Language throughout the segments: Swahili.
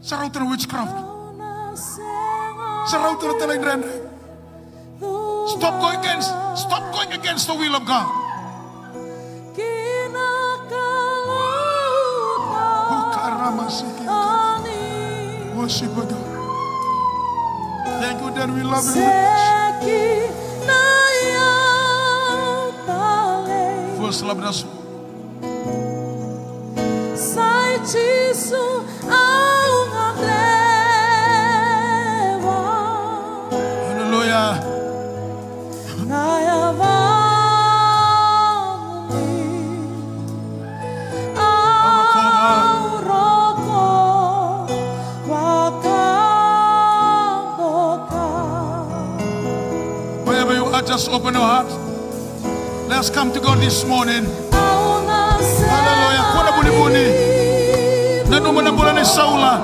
Sarauta na witchcraft. Sarauta na talainrendre. Stop going against the will of God. Worship God. Thank you that we love you. First love us. Hallelujah. Just open your heart. Let's come to God this morning. Hallelujah. Kuna buni-buni. Nanu manambulan ni Saula.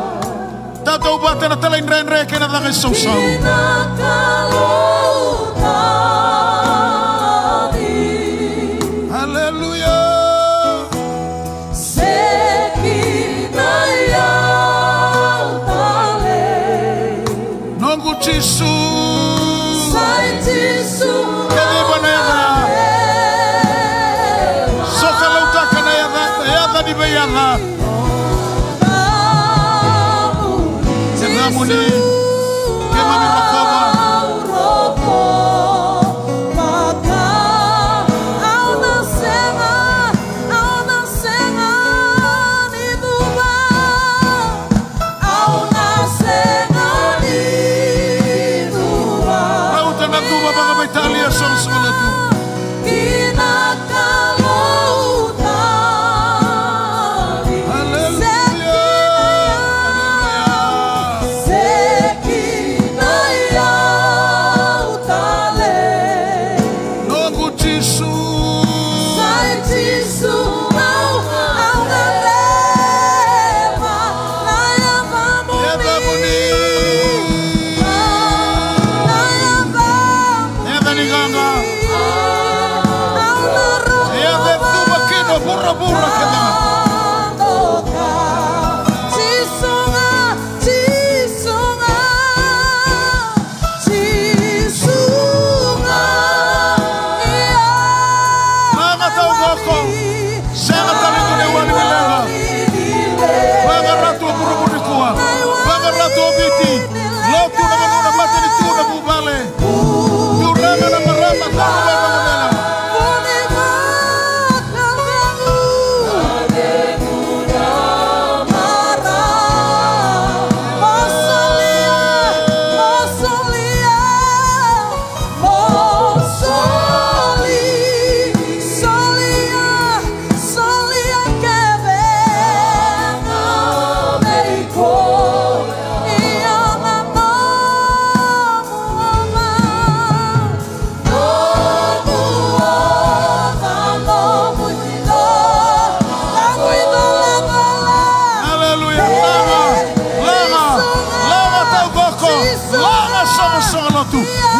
Tataw bata na talain ren-re kaya natakay sausaw. Hallelujah. Nongu Jisu.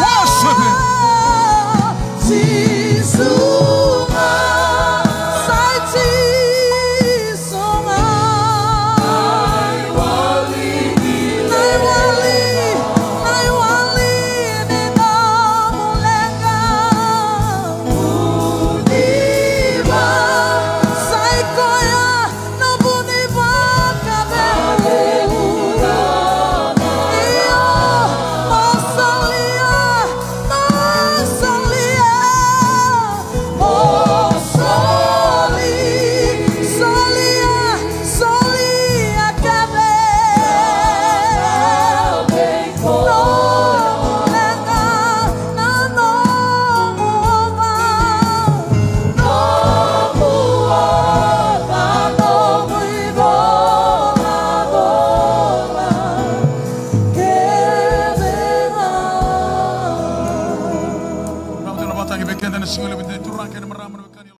Worship Him.